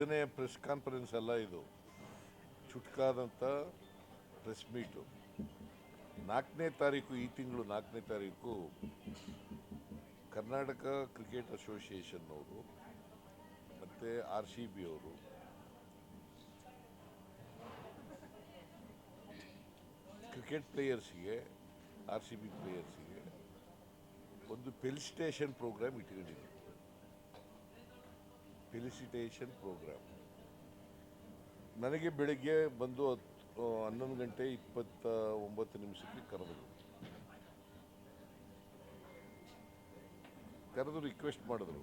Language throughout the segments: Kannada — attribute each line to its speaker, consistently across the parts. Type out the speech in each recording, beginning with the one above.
Speaker 1: ಇದನ್ನೇ ಪ್ರೆಸ್ ಕಾನ್ಫರೆನ್ಸ್ ಅಲ್ಲ, ಇದು ಚುಟ್ಕಾದಂಥ ಪ್ರೆಸ್ ಮೀಟು. 4ನೇ ತಾರೀಕು, ಈ ತಿಂಗಳು 4ನೇ ತಾರೀಕು ಕರ್ನಾಟಕ ಕ್ರಿಕೆಟ್ ಅಸೋಸಿಯೇಷನ್ ಅವರು ಮತ್ತು RCB ಅವರು ಕ್ರಿಕೆಟ್ ಪ್ಲೇಯರ್ಸಿಗೆ, RCB ಪ್ಲೇಯರ್ಸಿಗೆ ಒಂದು ಫೆಲಿಸಿಟೇಷನ್ ಪ್ರೋಗ್ರಾಮ್ ಇಟ್ಕೊಂಡಿದ್ದೀವಿ. ಫೆಲಿಸಿಟೇಷನ್ ಪ್ರೋಗ್ರಾಮ್ ನನಗೆ ಬೆಳಗ್ಗೆ ಬಂದು 11:29 ಕರೆದು ರಿಕ್ವೆಸ್ಟ್ ಮಾಡಿದ್ರು.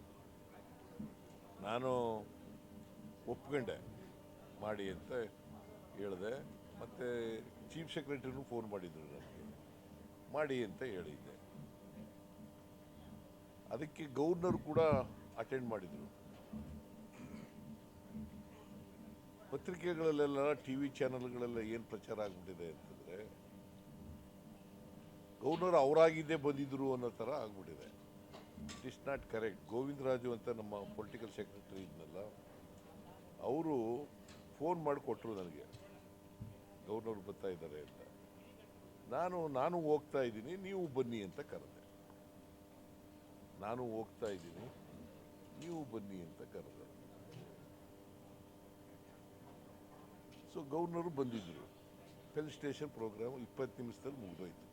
Speaker 1: ನಾನು ಒಪ್ಕೊಂಡೆ, ಮಾಡಿ ಅಂತ ಹೇಳಿದೆ. ಮತ್ತು ಚೀಫ್ ಸೆಕ್ರೆಟರಿನೂ ಫೋನ್ ಮಾಡಿದ್ರು ನನಗೆ, ಮಾಡಿ ಅಂತ ಹೇಳಿದ್ದೆ. ಅದಕ್ಕೆ ಗವರ್ನರ್ ಕೂಡ ಅಟೆಂಡ್ ಮಾಡಿದರು. ಪತ್ರಿಕೆಗಳಲ್ಲೆಲ್ಲ, TV ಚಾನಲ್ಗಳೆಲ್ಲ ಏನು ಪ್ರಚಾರ ಆಗ್ಬಿಟ್ಟಿದೆ ಅಂತಂದರೆ, ಗವರ್ನರ್ ಅವರಾಗಿದ್ದೇ ಬಂದಿದ್ರು ಅನ್ನೋ ಥರ ಆಗ್ಬಿಟ್ಟಿದೆ. It is not correct. Govindaraju ಅಂತ ನಮ್ಮ ಪೊಲಿಟಿಕಲ್ ಸೆಕ್ರೆಟರಿ ಇದ್ನಲ್ಲ, ಅವರು ಫೋನ್ ಮಾಡಿ ಕೊಟ್ಟರು ನನಗೆ, ಗವರ್ನರ್ ಬರ್ತಾ ಇದ್ದಾರೆ ಅಂತ. ನಾನು ಹೋಗ್ತಾ ಇದ್ದೀನಿ, ನೀವು ಬನ್ನಿ ಅಂತ ಕರೆದೆ. ನಾನು ಹೋಗ್ತಾ ಇದ್ದೀನಿ, ನೀವು ಬನ್ನಿ ಅಂತ ಕರೆದೆ. ಸೊ ಗವರ್ನರು ಬಂದಿದ್ದರು. ಫೆಲಿಸಿಟೇಷನ್ ಪ್ರೋಗ್ರಾಮ್ 20 ನಿಮಿಷದಲ್ಲಿ ಮುಗಿದೋಯ್ತು.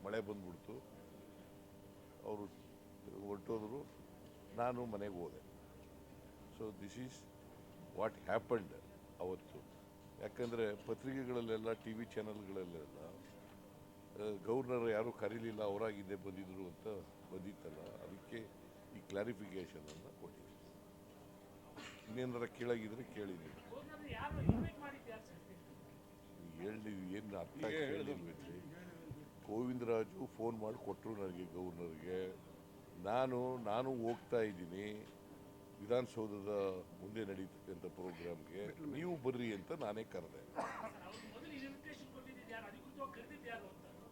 Speaker 1: ಮಳೆ ಬಂದ್ಬಿಡ್ತು, ಅವರು ಹೊರಟೋದ್ರು, ನಾನು ಮನೆಗೆ ಹೋದೆ. So this is what happened ಅವತ್ತು. ಯಾಕಂದರೆ ಪತ್ರಿಕೆಗಳಲ್ಲೆಲ್ಲ, TV ಚಾನಲ್ಗಳಲ್ಲೆಲ್ಲ ಗವರ್ನರ್ ಯಾರೂ ಕರೀಲಿಲ್ಲ, ಅವರಾಗಿದ್ದೇ ಬಂದಿದ್ರು ಅಂತ ಬಂದಿತ್ತಲ್ಲ, ಅದಕ್ಕೆ ಈ ಕ್ಲಾರಿಫಿಕೇಷನನ್ನು ಕೊಟ್ಟಿದ್ದೀನಿ. ಇನ್ನೇನಾರ ಕೇಳಾಗಿದ್ರೆ ಕೇಳಿದ್ದೀನಿ. ಹೇಳಿ, ಏನು ಅರ್ಥ ಕೇಳಿಲ್ವೇನ್ರಿ? ಗೋವಿಂದರಾಜು ಫೋನ್ ಮಾಡಿ ಕೊಟ್ಟರು ನನಗೆ, ಗವರ್ನರ್ಗೆ. ನಾನು ಹೋಗ್ತಾ ಇದ್ದೀನಿ ವಿಧಾನಸೌಧದ ಮುಂದೆ ನಡೀತಕ್ಕಂಥ ಪ್ರೋಗ್ರಾಮ್ಗೆ, ನೀವು ಬರ್ರಿ ಅಂತ ನಾನೇ ಕರೆದೆ.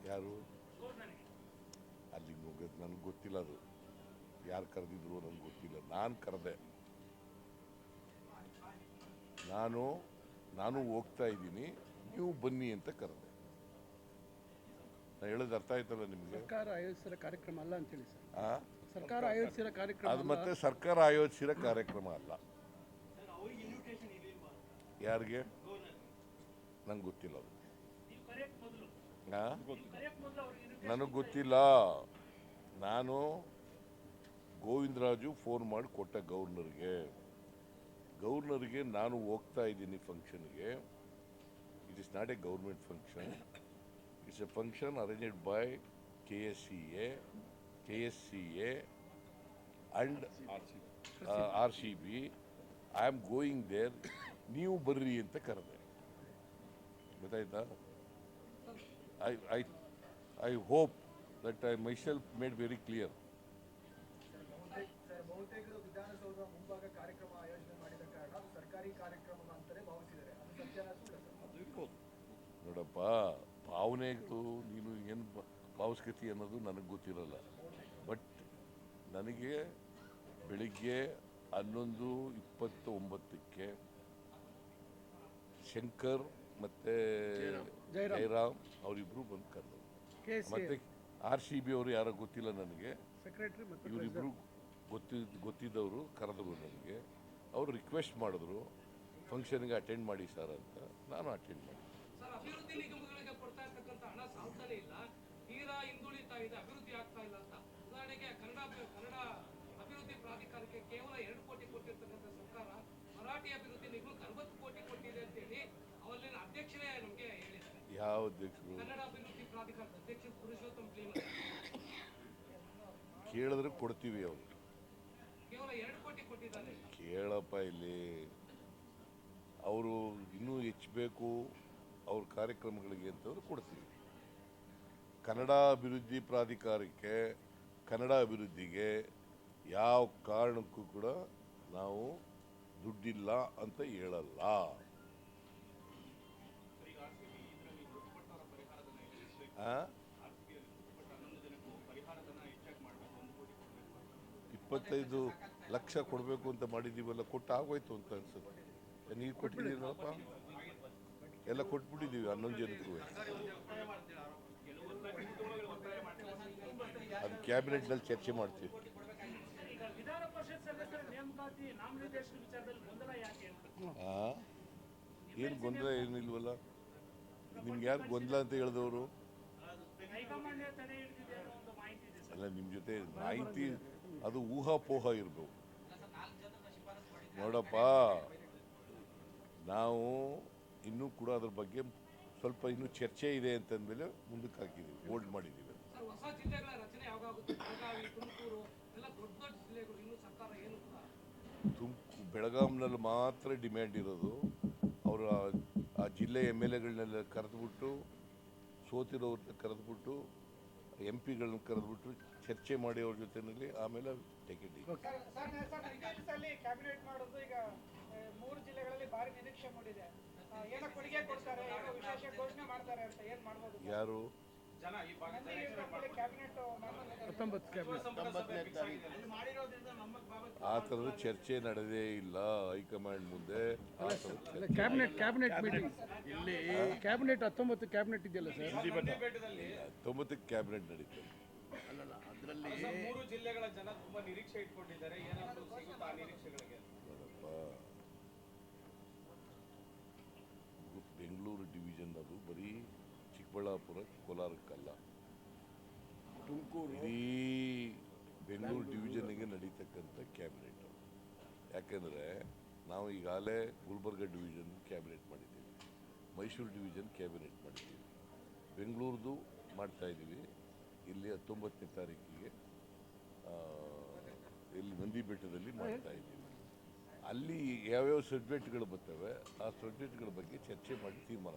Speaker 1: ಯಾರು ಅಲ್ಲಿ ನನಗೆ ಗೊತ್ತಿಲ್ಲ, ಅದು ಯಾರು ಕರೆದಿದ್ರು ನನಗೆ ಗೊತ್ತಿಲ್ಲ. ನಾನು ಕರೆದೆ. ನಾನು ಹೋಗ್ತಾ ಇದ್ದೀನಿ, ನೀವು ಬನ್ನಿ ಅಂತ ಕರೆದೆ. ನಾನು ಹೇಳೋದು ಅರ್ಥ ಆಯ್ತಲ್ಲ ನಿಮಗೆ?
Speaker 2: ಸರ್ಕಾರ ಆಯೋಜಿಸಿರೋ ಕಾರ್ಯಕ್ರಮ ಅಲ್ಲ ಅಂತೇಳಿ ಸರ್. ಸರ್ಕಾರ ಆಯೋಜಿಸಿರೋ ಕಾರ್ಯಕ್ರಮ
Speaker 1: ಅದು ಮತ್ತೆ ಸರ್ಕಾರ ಆಯೋಜಿಸಿರೋ ಕಾರ್ಯಕ್ರಮ ಅಲ್ಲ. ಯಾರಿಗೆ? ನಂಗೆ ಗೊತ್ತಿಲ್ಲ ಅದು. ನನಗೆ ಗೊತ್ತಿಲ್ಲ. ನಾನು ಗೋವಿಂದರಾಜು ಫೋನ್ ಮಾಡಿ ಕೊಟ್ಟ ಗವರ್ನರ್ಗೆ ನಾನು ಹೋಗ್ತಾ ಇದ್ದೀನಿ ಫಂಕ್ಷನ್ಗೆ. It is not a government function. It's a function arranged by KSCA and RCB. I am going there, ನೀವು ಬರ್ರಿ ಅಂತ ಕರೆದೆ. ಗೊತ್ತಾಯ್ತಾ? I hope that I myself made very clear.
Speaker 3: ಬಹುತೇಕರು ವಿಧಾನಸೌಧ ಮುಂಭಾಗ ಕಾರ್ಯಕ್ರಮ ಆಯೋಜನೆ ಮಾಡಿದ ಕಾರಣ ಅದು ಸರ್ಕಾರಿ ಕಾರ್ಯಕ್ರಮ ಅಂತಾನೆ ಭಾವಿಸಿದ್ದಾರೆ. ಅದು ಸತ್ಯನಾ ಸುಳ್ಳ ಸರ್?
Speaker 1: ನೋಡಪ್ಪ, ಭಾವನೆಗಳು ನೀನು ಏನು ಭಾವಿಸ್ಕತಿ ಅನ್ನೋದು ನನಗೆ ಗೊತ್ತಿರಲ್ಲ. ಬಟ್ ನನಗೆ ಬೆಳಿಗ್ಗೆ 11:29 ಶಂಕರ್ ಮತ್ತು ಜಯರಾಮ್ ಅವರಿಬ್ಬರು ಬಂದು ಕರೆದರು. ಮತ್ತು RCB ಅವರು ಯಾರೋ ಗೊತ್ತಿಲ್ಲ ನನಗೆ,
Speaker 2: ಸೆಕ್ರೆಟರಿ ಮತ್ತು
Speaker 1: ಇವರಿಬ್ಬರು ಗೊತ್ತಿದ್ದವರು ಕರೆದರು ನನಗೆ. ಅವರು ರಿಕ್ವೆಸ್ಟ್ ಮಾಡಿದ್ರು ಫಂಕ್ಷನ್ಗೆ ಅಟೆಂಡ್ ಮಾಡಿ ಸರ್ ಅಂತ. ನಾನು ಅಟೆಂಡ್ ಮಾಡಿ.
Speaker 4: ಅಭಿವೃದ್ಧಿ ನಿಗಮಗಳಿಗೆ ಕೊಡ್ತಾ ಇರ್ತಕ್ಕಂಥ ಹಣ ಸಾಲ್ತಾನೆ ಇಲ್ಲ, ತೀರಾ ಹಿಂದುಳಿತಾ ಇದೆ, ಅಭಿವೃದ್ಧಿ ಆಗ್ತಾ ಇಲ್ಲ ಅಂತ. ಉದಾಹರಣೆಗೆ ಕನ್ನಡ ಅಭಿವೃದ್ಧಿ ಪ್ರಾಧಿಕಾರಕ್ಕೆ ಕೇವಲ 2 ಕೋಟಿ ಕೊಟ್ಟಿರ್ತಕ್ಕಂಥ ಸರ್ಕಾರ ಮರಾಠಿ ಅಭಿವೃದ್ಧಿ ನಿಗಮಕ್ಕೆ 60 ಕೋಟಿ ಕೊಟ್ಟಿದೆ ಅಂತ ಹೇಳಿ ಅವಲ್ಲಿನ ಅಧ್ಯಕ್ಷರೇ ನಮಗೆ ಹೇಳಿದ್ದಾರೆ.
Speaker 1: ಯಾವ ಅಧ್ಯಕ್ಷರು?
Speaker 4: ಕನ್ನಡ ಅಭಿವೃದ್ಧಿ ಪ್ರಾಧಿಕಾರದ ಅಧ್ಯಕ್ಷ ಪುರುಷೋತ್ತಮ್ ಪ್ಲೇಮ.
Speaker 1: ಕೇಳಿದ್ರೆ ಕೊಡ್ತೀವಿ. ಅವರು
Speaker 4: ಕೇವಲ 2 ಕೋಟಿ ಕೊಟ್ಟಿದ್ದಾರೆ.
Speaker 1: ಕೇಳಪ್ಪ, ಇಲ್ಲಿ ಅವರು ಇನ್ನೂ ಹೆಚ್ಚಬೇಕು ಅವ್ರ ಕಾರ್ಯಕ್ರಮಗಳಿಗೆ ಅಂತಂದ್ರೆ ಕೊಡ್ತೀವಿ. ಕನ್ನಡ ಅಭಿವೃದ್ಧಿ ಪ್ರಾಧಿಕಾರಕ್ಕೆ, ಕನ್ನಡ ಅಭಿವೃದ್ಧಿಗೆ ಯಾವ ಕಾರಣಕ್ಕೂ ಕೂಡ ನಾವು ದುಡ್ಡಿಲ್ಲ ಅಂತ ಹೇಳಲ್ಲ. ಆ 25 ಲಕ್ಷ ಕೊಡಬೇಕು ಅಂತ ಮಾಡಿದ್ದೀವಲ್ಲ, ಕೊಟ್ಟು ಆಗೋಯ್ತು ಅಂತ ಅನ್ಸುತ್ತೆ. ನೀರು ಕೊಟ್ಟಿದ್ದೀನಪ್ಪ, ಎಲ್ಲ ಕೊಟ್ಬಿಟ್ಟಿದ್ದೀವಿ 11 ಜನಕ್ಕೂ. ಅದು ಕ್ಯಾಬಿನೆಟ್ನಲ್ಲಿ ಚರ್ಚೆ ಮಾಡ್ತೀವಿ.
Speaker 5: ವಿಧಾನ ಪರಿಷತ್ ಸದಸ್ಯರ ನೇಮಕಾತಿ ನಾಮನಿರ್ದೇಶನ ವಿಚಾರದಲ್ಲಿ ಗೊಂದಲ ಯಾಕೆ ಅಂತ?
Speaker 1: ಏನು ಗೊಂದಲ ಏನಿಲ್ವಲ್ಲ. ನಿಮ್ಗೆ ಯಾರು ಗೊಂದಲ ಅಂತ ಹೇಳಿದವರು?
Speaker 5: ಹೈಕಮಾಂಡ್ ತಡೆ ಹಿಡಿದಿದೆ ಅನ್ನೋ ಒಂದು ಮಾಹಿತಿ ಇದೆ ಸರ್.
Speaker 1: ಅಲ್ಲ, ನಿಮ್ಮ ಜೊತೆ ಮಾಹಿತಿ ಅದು ಊಹಾಪೋಹ ಇರ್ಬೇಕು. ನೋಡಪ್ಪ, ನಾವು ಇನ್ನೂ ಕೂಡ ಅದ್ರ ಬಗ್ಗೆ ಸ್ವಲ್ಪ ಇನ್ನೂ ಚರ್ಚೆ ಇದೆ ಅಂತಂದಮೇಲೆ ಮುಂದಕ್ಕೆ ಹಾಕಿದ್ದೀವಿ, ಹೋಲ್ಡ್ ಮಾಡಿದ್ದೀವಿ.
Speaker 4: ಸರ್, ಹೊಸ ಜಿಲ್ಲೆಗಳ ರಚನೆ ಯಾವಾಗುತ್ತೆ? ಬೆಳಗಾವಿ, ತುಮಕೂರು ಎಲ್ಲ ದೊಡ್ಡ ದೊಡ್ಡ ಜಿಲ್ಲೆಗಳು, ಇನ್ನೂ ಸರ್ಕಾರ ಏನು
Speaker 1: ಬೆಳಗಾಂನಲ್ಲಿ ಮಾತ್ರ ಡಿಮ್ಯಾಂಡ್ ಇರೋದು. ಅವರು ಆ ಜಿಲ್ಲೆ MLAಗಳನ್ನೆಲ್ಲ ಕರೆದುಬಿಟ್ಟು, ಸೋತಿರೋರ್ನ ಕರೆದುಬಿಟ್ಟು, MP ಗಳನ್ನ ಕರೆದುಬಿಟ್ಟು ಚರ್ಚೆ ಮಾಡಿ ಅವ್ರ ಜೊತೆಯಲ್ಲಿ ಆಮೇಲೆ ಟಿಕೆಟ್.
Speaker 3: ಕ್ಯಾಬಿನೆಟ್ ಮಾಡೋದು ಈಗ 3 ಜಿಲ್ಲೆಗಳಲ್ಲಿ ಭಾರಿ ನಿರೀಕ್ಷೆ ಮೂಡಿದೆ. ಏನೋ ಕೊಡುಗೆ ಕೊಡ್ತಾರೆ, ಏನೋ ವಿಶೇಷ ಘೋಷಣೆ ಮಾಡ್ತಾರೆ ಅಂತ ಏನ್ ಮಾಡ್ಬೋದು?
Speaker 1: ಯಾರು
Speaker 3: ಕ್ಯಾಬಿನೆಟ್
Speaker 2: 19 ಕ್ಯಾಬಿನೆಟ್
Speaker 1: ಆ ಥರದ ಚರ್ಚೆ ನಡೆದೇ ಇಲ್ಲ ಹೈಕಮಾಂಡ್ ಮುಂದೆ.
Speaker 2: ಕ್ಯಾಬಿನೆಟ್ ಮೀಟಿಂಗ್ ಇಲ್ಲಿ ಕ್ಯಾಬಿನೆಟ್ 19 ಕ್ಯಾಬಿನೆಟ್ ಇದೆಯಲ್ಲ ಸರ್,
Speaker 1: 19 ಕ್ಯಾಬಿನೆಟ್ ನಡೀತದೆ.
Speaker 6: ಮೂರು ಜಿಲ್ಲೆಗಳ ಜನ ತುಂಬಾ ನಿರೀಕ್ಷೆ ಇಟ್ಕೊಂಡಿದ್ದಾರೆ. ಏನಾದರೂ ಸಿಗುತ್ತಾ ಆ ನಿರೀಕ್ಷೆಗಳಿಗೆ?
Speaker 1: ನೋಡಪ್ಪ, ಬೆಂಗಳೂರು ಡಿವಿಷನ್ ಅದು ಬರೀ ಚಿಕ್ಕಬಳ್ಳಾಪುರ ಕೋಲಾರಕ್ಕಲ್ಲ, ಇಡೀ ಬೆಂಗಳೂರು ಡಿವಿಷನ್ಗೆ ನಡೀತಕ್ಕಂಥ ಕ್ಯಾಬಿನೆಟ್. ಯಾಕೆಂದರೆ ನಾವು ಈಗಾಗಲೇ ಗುಲ್ಬರ್ಗ ಡಿವಿಷನ್ ಕ್ಯಾಬಿನೆಟ್ ಮಾಡಿದ್ದೀವಿ, ಮೈಸೂರು ಡಿವಿಷನ್ ಕ್ಯಾಬಿನೆಟ್ ಮಾಡಿದ್ದೀವಿ, ಬೆಂಗಳೂರದು ಮಾಡ್ತಾಯಿದ್ದೀವಿ. ಇಲ್ಲಿ 19ನೇ ತಾರೀಕಿಗೆ ಇಲ್ಲಿ ನಂದಿ ಬೆಟ್ಟದಲ್ಲಿ ಮಾಡ್ತಾ ಇದ್ದೀವಿ. ಅಲ್ಲಿ ಯಾವ್ಯಾವ ಸಬ್ಜೆಕ್ಟ್ಗಳು ಬರ್ತವೆ ಆ ಸಬ್ಜೆಕ್ಟ್ಗಳ ಬಗ್ಗೆ ಚರ್ಚೆ ಮಾಡಿ ತೀರ್ಮಾನ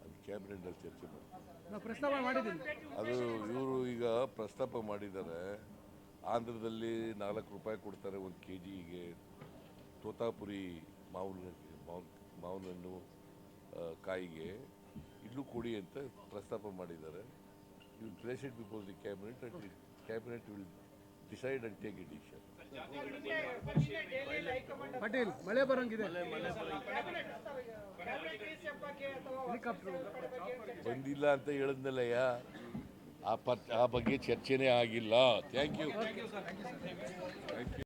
Speaker 1: ಅದು ಕ್ಯಾಬಿನೆಟ್ನಲ್ಲಿ ಚರ್ಚೆ ಮಾಡಿ
Speaker 2: ನಾವು ಪ್ರಸ್ತಾವ ಮಾಡಿದ್ದೀವಿ.
Speaker 1: ಅದು ಇವರು ಈಗ ಪ್ರಸ್ತಾಪ ಮಾಡಿದ್ದಾರೆ. ಆಂಧ್ರದಲ್ಲಿ 4 ರೂಪಾಯಿ ಕೊಡ್ತಾರೆ 1 kgಗೆ ತೋತಾಪುರಿ ಮಾವಿನಹಣ್ಣು ಕಾಯಿಗೆ. ಇಲ್ಲೂ ಕೊಡಿ ಅಂತ ಪ್ರಸ್ತಾಪ ಮಾಡಿದ್ದಾರೆ. You will place it before the cabinet and the cabinet will decide and take a decision.
Speaker 2: Patel, ಮಳೆ ಬರಂಗಿದೆ.
Speaker 1: ಬಂದಿಲ್ಲ ಅಂತ ಹೇಳಿದ್ನಲ್ಲಯ್ಯ, ಆ ಬಗ್ಗೆ ಚರ್ಚೆನೇ ಆಗಿಲ್ಲ. Thank you.